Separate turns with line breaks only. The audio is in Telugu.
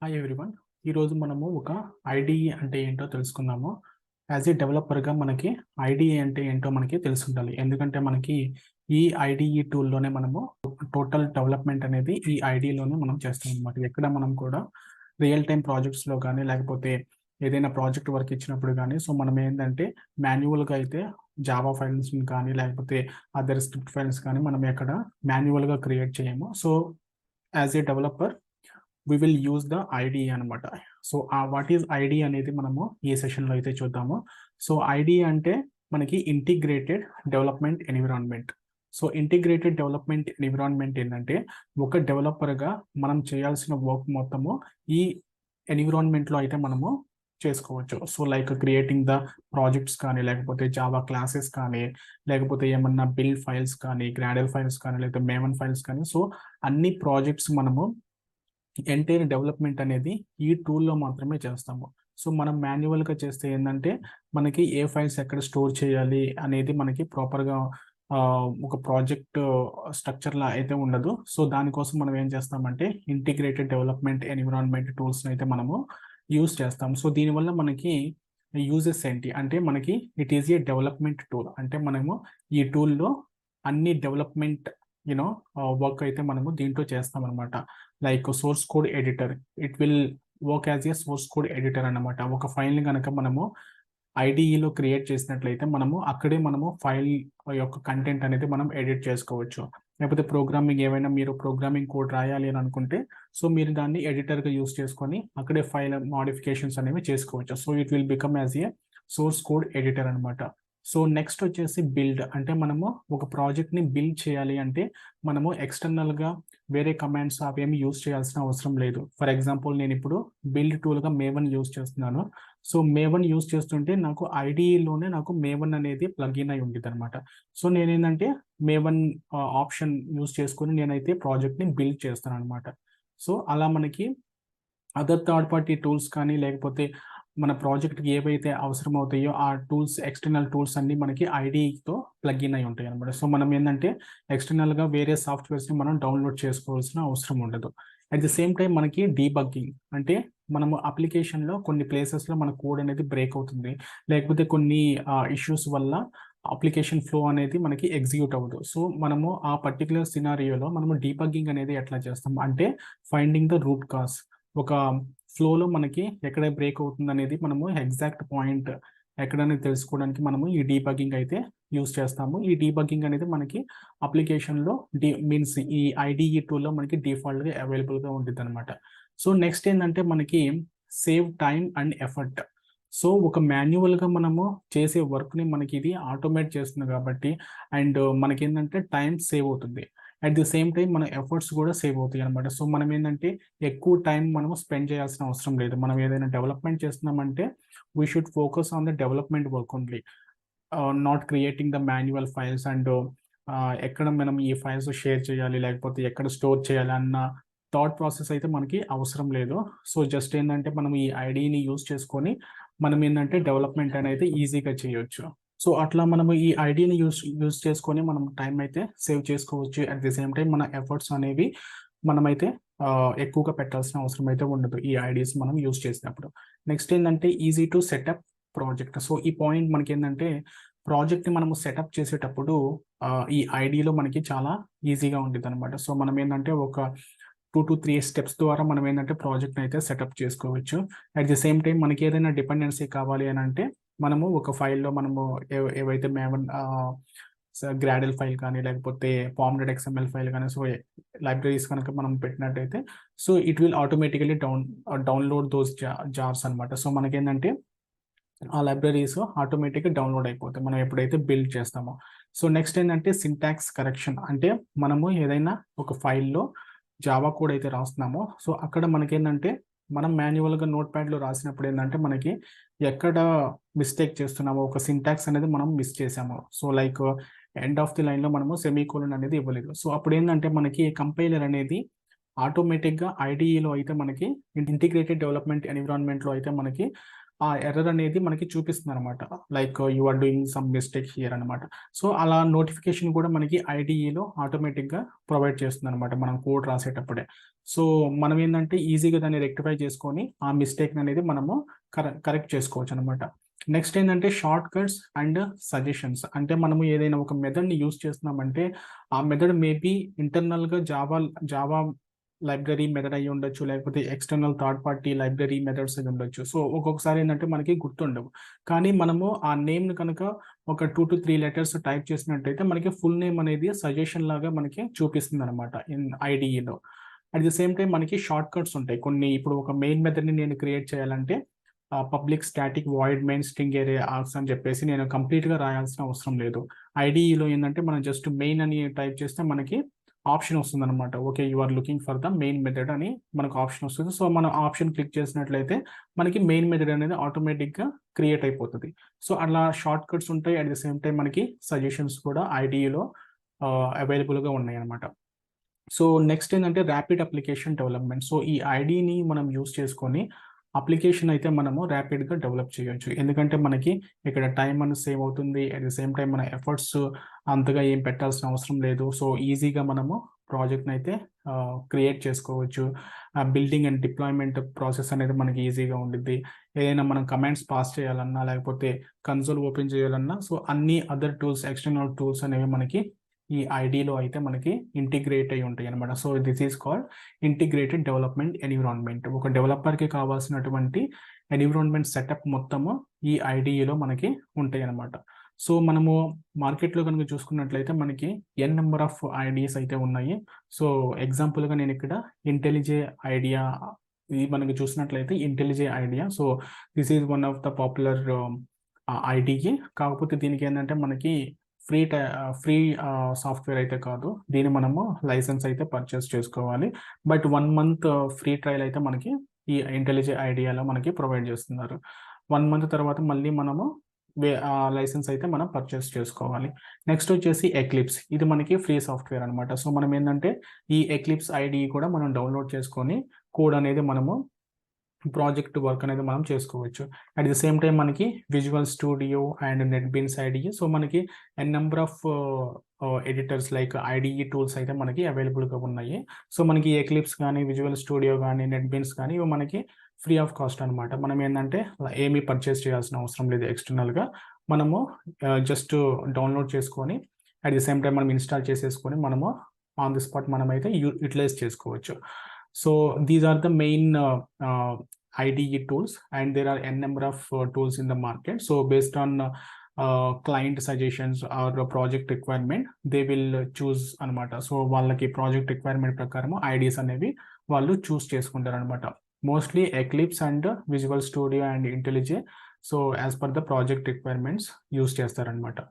Hi everyone. ఈరోజు మనము ఒక ఐడిఈ అంటే ఏంటో తెలుసుకుందాము. యాజ్ ఏ డెవలపర్గా మనకి ఐడిఈ అంటే ఏంటో మనకి తెలిసి ఉండాలి. ఎందుకంటే మనకి ఈ ఐడిఈ టూల్లోనే మనము టోటల్ డెవలప్మెంట్ అనేది ఈ ఐడిలోనే మనం చేస్తాం అనమాట. ఎక్కడ మనం కూడా రియల్ టైం ప్రాజెక్ట్స్లో కానీ లేకపోతే ఏదైనా ప్రాజెక్ట్ వర్క్ ఇచ్చినప్పుడు కానీ మనం ఏంటంటే మాన్యువల్గా అయితే జావా ఫైల్స్ కానీ లేకపోతే అదర్ స్క్రిప్ట్ ఫైల్స్ కానీ మనం ఎక్కడ మాన్యువల్గా క్రియేట్ చేయము. So as a developer we will use the IDE అనమాట. సో వాట్ ఈజ్ ఐడి అనేది మనము ఈ సెషన్లో అయితే చూద్దాము. సో ఐడి అంటే మనకి integrated development environment. So integrated development environment ఏంటంటే ఒక డెవలపర్గా మనం చేయాల్సిన వర్క్ మొత్తము ఈ ఎన్విరాన్మెంట్లో అయితే మనము చేసుకోవచ్చు. So like creating the projects కానీ లేకపోతే జావా క్లాసెస్ కానీ లేకపోతే ఏమన్నా బిల్డ్ ఫైల్స్ కానీ గ్రాడల్ ఫైల్స్ కానీ లేకపోతే మేవన్ ఫైల్స్ కానీ సో అన్ని ప్రాజెక్ట్స్ మనము ఎంటైర్ డెవలప్మెంట్ అనేది ఈ టూల్లో మాత్రమే చేస్తాము. సో మనం మాన్యువల్గా చేస్తే ఏంటంటే మనకి ఏ ఫైల్స్ ఎక్కడ స్టోర్ చేయాలి అనేది మనకి ప్రాపర్గా ఒక ప్రాజెక్ట్ స్ట్రక్చర్లా అయితే ఉండదు. సో దానికోసం మనం ఏం చేస్తామంటే ఇంటిగ్రేటెడ్ డెవలప్మెంట్ ఎన్విరాన్మెంట్ టూల్స్ని అయితే మనము యూజ్ చేస్తాం. సో దీనివల్ల మనకి యూజెస్ ఏంటి అంటే మనకి it is a development tool. అంటే మనము ఈ టూల్లో అన్ని డెవలప్మెంట్ వర్క్ అయితే మనము దీంట్లో చేస్తాం అనమాట. Like source code editor, it will work as a source code editor అనమాట. ఒక ఫైల్ని కనుక మనము ఐడిఈలో క్రియేట్ చేసినట్లయితే మనము అక్కడే మనము ఫైల్ యొక్క కంటెంట్ అనేది మనం ఎడిట్ చేసుకోవచ్చు. లేకపోతే ప్రోగ్రామింగ్ ఏమైనా మీరు ప్రోగ్రామింగ్ కోడ్ రాయాలి అని అనుకుంటే సో మీరు దాన్ని ఎడిటర్గా యూస్ చేసుకొని అక్కడే ఫైల్ మోడిఫికేషన్స్ అనేవి చేసుకోవచ్చు. So it will become as a source code editor అనమాట. సో నెక్స్ట్ వచ్చేసి బిల్డ్. అంటే మనము ఒక ప్రాజెక్ట్ని బిల్డ్ చేయాలి అంటే మనము ఎక్స్టర్నల్గా వేరే కమాండ్స్ అవేమి యూజ్ చేయాల్సిన అవసరం లేదు. ఫర్ ఎగ్జాంపుల్ నేను ఇప్పుడు బిల్డ్ టూల్గా మేవన్ యూజ్ చేస్తున్నాను. సో మేవన్ యూజ్ చేస్తుంటే నాకు ఐడిఈలోనే నాకు మేవన్ అనేది ప్లగిన్ అయి ఉంటుంది అనమాట. సో నేనేంటంటే మేవన్ ఆప్షన్ యూజ్ చేసుకొని నేనైతే ప్రాజెక్ట్ని బిల్డ్ చేస్తాను అనమాట. సో అలా మనకి అదర్ థర్డ్ పార్టీ టూల్స్ కానీ లేకపోతే మన ప్రాజెక్ట్కి ఏవైతే అవసరం అవుతాయో ఆ టూల్స్ ఎక్స్టర్నల్ టూల్స్ అన్ని మనకి ఐడితో ప్లగ్ఇన్ అయి ఉంటాయి అనమాట. సో మనం ఏంటంటే ఎక్స్టర్నల్గా వేరే సాఫ్ట్వేర్స్ని మనం డౌన్లోడ్ చేసుకోవాల్సిన అవసరం ఉండదు. అట్ ది సేమ్ టైం మనకి డీబగ్గింగ్ అంటే మనము అప్లికేషన్లో కొన్ని ప్లేసెస్లో మన కోడ్ అనేది బ్రేక్ అవుతుంది, లేకపోతే కొన్ని ఇష్యూస్ వల్ల అప్లికేషన్ ఫ్లో అనేది మనకి ఎగ్జిక్యూట్ అవ్వదు. సో మనము ఆ పర్టికులర్ సినారియోలో మనము డీబగ్గింగ్ అనేది ఎట్లా చేస్తాం అంటే ఫైండింగ్ ద రూట్ కాజ్. ఒక ఫ్లోలో మనకి ఎక్కడ బ్రేక్ అవుతుంది అనేది మనము ఎగ్జాక్ట్ పాయింట్ ఎక్కడనే తెలుసుకోవడానికి మనము ఈ డీబగ్గింగ్ అయితే యూజ్ చేస్తాము. ఈ డీబగ్గింగ్ అనేది మనకి అప్లికేషన్లో మీన్స్ ఈ ఐడిఈ టూల్లో మనకి డిఫాల్ట్గా అవైలబుల్గా ఉంటుంది అనమాట. సో నెక్స్ట్ ఏంటంటే మనకి save time and effort. So ఒక మాన్యువల్గా మనము చేసే వర్క్ని మనకి ఇది ఆటోమేట్ చేస్తుంది కాబట్టి అండ్ మనకి ఏంటంటే టైం సేవ్ అవుతుంది. అట్ ది సేమ్ టైం మన ఎఫర్ట్స్ కూడా సేవ్ అవుతాయి అనమాట. సో మనం ఏంటంటే ఎక్కువ టైం మనము స్పెండ్ చేయాల్సిన అవసరం లేదు. మనం ఏదైనా డెవలప్మెంట్ చేస్తున్నామంటే we should focus on the development work only, not creating the manual files and ఎక్కడ మనం ఈ ఫైల్స్ షేర్ చేయాలి లేకపోతే ఎక్కడ స్టోర్ చేయాలి అన్న థాట్ ప్రాసెస్ అయితే మనకి అవసరం లేదు. సో జస్ట్ ఏంటంటే మనం ఈ ఐడిని యూజ్ చేసుకొని మనం ఏంటంటే డెవలప్మెంట్ అనేది ఈజీగా చేయొచ్చు. సో అట్లా మనము ఈ ఐడిని యూజ్ చేసుకొని మనం టైం అయితే సేవ్ చేసుకోవచ్చు. అట్ ది సేమ్ టైం మన ఎఫర్ట్స్ అనేవి మనమైతే ఎక్కువగా పెట్టాల్సిన అవసరం అయితే ఉండదు ఈ ఐడిస్ మనం యూజ్ చేసినప్పుడు. నెక్స్ట్ ఏంటంటే easy to set up project. So ఈ పాయింట్ మనకి ఏంటంటే ప్రాజెక్ట్ని మనము సెటప్ చేసేటప్పుడు ఈ ఐడిలో మనకి చాలా ఈజీగా ఉంటుంది అనమాట. సో మనం ఏంటంటే ఒక 2 to 3 స్టెప్స్ ద్వారా మనం ఏంటంటే ప్రాజెక్ట్ని అయితే సెటప్ చేసుకోవచ్చు. అట్ ది సేమ్ టైం మనకి ఏదైనా డిపెండెన్సీ కావాలి అని అంటే మనము ఒక ఫైల్లో మనము ఏవైతే మేవన్ గ్రాడల్ ఫైల్ కానీ లేకపోతే .xml ఫైల్ కానీ సో లైబ్రరీస్ కనుక మనం పెట్టినట్టయితే so it will automatically download those jars అనమాట. సో మనకేంటంటే ఆ లైబ్రరీస్ ఆటోమేటిక్గా డౌన్లోడ్ అయిపోతాయి మనం ఎప్పుడైతే బిల్డ్ చేస్తామో. సో నెక్స్ట్ ఏంటంటే సింటాక్స్ కరెక్షన్. అంటే మనము ఏదైనా ఒక ఫైల్లో జావా కోడ్ అయితే రాస్తున్నామో సో అక్కడ మనకేంటంటే మనం మాన్యువల్గా నోట్ ప్యాడ్లో రాసినప్పుడు ఏంటంటే మనకి ఎక్కడ మిస్టేక్ చేస్తున్నామో ఒక సింటాక్స్ అనేది మనం మిస్ చేసాము. So like end of the లైన్లో మనము సెమీకోలన్ అనేది ఇవ్వలేదు. సో అప్పుడు ఏంటంటే మనకి కంపైలర్ అనేది ఆటోమేటిక్గా ఐడిఈలో అయితే మనకి ఇంటిగ్రేటెడ్ డెవలప్మెంట్ ఎన్విరాన్మెంట్లో అయితే మనకి ఆ ఎర్రర్ అనేది మనకి చూపిస్తుంది అనమాట. Like you are doing some mistake here అనమాట. సో అలా నోటిఫికేషన్ కూడా మనకి ఐడిఈలో ఆటోమేటిక్గా ప్రొవైడ్ చేస్తుంది అనమాట మనం కోడ్ రాసేటప్పుడే. సో మనం ఏంటంటే ఈజీగా దాన్ని రెక్టిఫై చేసుకొని ఆ మిస్టేక్ అనేది మనము కరెక్ట్ చేసుకోవచ్చు అనమాట. నెక్స్ట్ ఏంటంటే షార్ట్ కట్స్ అండ్ సజెషన్స్. అంటే మనము ఏదైనా ఒక మెథడ్ని యూస్ చేస్తున్నామంటే ఆ మెథడ్ మేబీ ఇంటర్నల్గా జావా లైబ్రరీ మెథడ్ అయ్యి ఉండొచ్చు, లేకపోతే external third party library methods అయి ఉండొచ్చు. సో ఒక్కొక్కసారి ఏంటంటే మనకి గుర్తుండవు, కానీ మనము ఆ నేమ్ని కనుక ఒక 2 to 3 లెటర్స్ టైప్ చేసినట్టయితే మనకి ఫుల్ నేమ్ అనేది సజెషన్ లాగా మనకి చూపిస్తుంది అనమాట ఇన్ ఐడిఈలో. అట్ ది సేమ్ టైం మనకి షార్ట్ కట్స్ ఉంటాయి కొన్ని. ఇప్పుడు ఒక మెయిన్ మెథడ్ని నేను క్రియేట్ చేయాలంటే public static void main string array args అని చెప్పేసి నేను కంప్లీట్గా రాయాల్సిన అవసరం లేదు. ఐడిఈలో ఏంటంటే మనం జస్ట్ మెయిన్ అని టైప్ చేస్తే మనకి ఆప్షన్ వస్తుంది అనమాట. Okay, you are looking for the main method అని మనకు ఆప్షన్ వస్తుంది. సో మనం ఆప్షన్ క్లిక్ చేసినట్లయితే మనకి మెయిన్ మెథడ్ అనేది ఆటోమేటిక్గా క్రియేట్ అయిపోతుంది. సో అలా షార్ట్ కట్స్ ఉంటాయి. అట్ ది సేమ్ టైం మనకి సజెషన్స్ కూడా ఐడిఈలో అవైలబుల్గా ఉన్నాయి అనమాట. సో నెక్స్ట్ ఏంటంటే ర్యాపిడ్ అప్లికేషన్ డెవలప్మెంట్. సో ఈ ఐడిని మనం యూస్ చేసుకొని అప్లికేషన్ అయితే మనము ర్యాపిడ్గా డెవలప్ చేయొచ్చు. ఎందుకంటే మనకి ఇక్కడ టైం అనేది సేవ్ అవుతుంది. అట్ ది సేమ్ టైం మన ఎఫర్ట్స్ అంతగా ఏం పెట్టాల్సిన అవసరం లేదు. సో ఈజీగా మనము ప్రాజెక్ట్ని అయితే క్రియేట్ చేసుకోవచ్చు. బిల్డింగ్ అండ్ డిప్లాయ్మెంట్ ప్రాసెస్ అనేది మనకి ఈజీగా ఉండిద్ది. ఏదైనా మనం కమాండ్స్ పాస్ చేయాలన్నా, లేకపోతే కన్సోల్ ఓపెన్ చేయాలన్నా, సో అన్ని అదర్ టూల్స్, ఎక్స్టర్నల్ టూల్స్ అనేవి మనకి ఈ ఐడిలో అయితే మనకి ఇంటిగ్రేట్ అయి ఉంటాయి అనమాట. So this is called integrated development environment. ఒక డెవలపర్కి కావాల్సినటువంటి ఎన్విరాన్మెంట్ సెటప్ మొత్తము ఈ ఐడిలో మనకి ఉంటాయి అనమాట. సో మనము మార్కెట్లో కనుక చూసుకున్నట్లయితే మనకి ఎన్ నెంబర్ ఆఫ్ ఐడియాస్ అయితే ఉన్నాయి. సో ఎగ్జాంపుల్గా నేను ఇక్కడ ఇంటెలిజే ఐడియా, ఇది మనకి చూసినట్లయితే ఇంటెలిజే idea. So this is one of the popular ఐడికి. కాకపోతే దీనికి ఏంటంటే మనకి ఫ్రీ సాఫ్ట్వేర్ అయితే కాదు, దీన్ని మనము లైసెన్స్ అయితే పర్చేస్ చేసుకోవాలి. బట్ 1 month ఫ్రీ ట్రయల్ అయితే మనకి ఈ ఇంటెలిజెంట్ ఐడియాలో మనకి ప్రొవైడ్ చేస్తున్నారు. 1 month తర్వాత మళ్ళీ మనము లైసెన్స్ అయితే మనం పర్చేస్ చేసుకోవాలి. నెక్స్ట్ వచ్చేసి ఎక్లిప్స్. ఇది మనకి ఫ్రీ సాఫ్ట్వేర్ అనమాట. సో మనం ఏంటంటే ఈ ఎక్లిప్స్ ఐడి కూడా మనం డౌన్లోడ్ చేసుకొని కోడ్ అనేది మనము ప్రాజెక్ట్ వర్క్ అనేది మనం చేసుకోవచ్చు. అట్ ది సేమ్ టైం మనకి visual studio and NetBeans IDE. So మనకి n number of editors like IDE tools అయితే మనకి అవైలబుల్గా ఉన్నాయి. సో మనకి ఎక్లిప్స్ కానీ, విజువల్ స్టూడియో కానీ, నెట్బీన్స్ కానీ ఇవి మనకి ఫ్రీ ఆఫ్ కాస్ట్ అనమాట. మనం ఏంటంటే ఏమీ పర్చేస్ చేయాల్సిన అవసరం లేదు ఎక్స్టర్నల్గా. మనము జస్ట్ డౌన్లోడ్ చేసుకొని అట్ ది సేమ్ టైం మనం ఇన్స్టాల్ చేసేసుకొని మనము ఆన్ ది స్పాట్ మనమైతే యూటిలైజ్ చేసుకోవచ్చు. So these are the main IDE tools, and there are n number of tools in the market. So based on client suggestions or project requirement, they will choose అనమాట. సో వాళ్ళకి ప్రాజెక్ట్ రిక్వైర్మెంట్ ప్రకారం ఐడియాస్ అనేవి వాళ్ళు చూస్ చేసుకుంటారు అనమాట. Mostly eclipse and visual studio and ఇంటెలిజే so as per the project requirements use చేస్తారనమాట.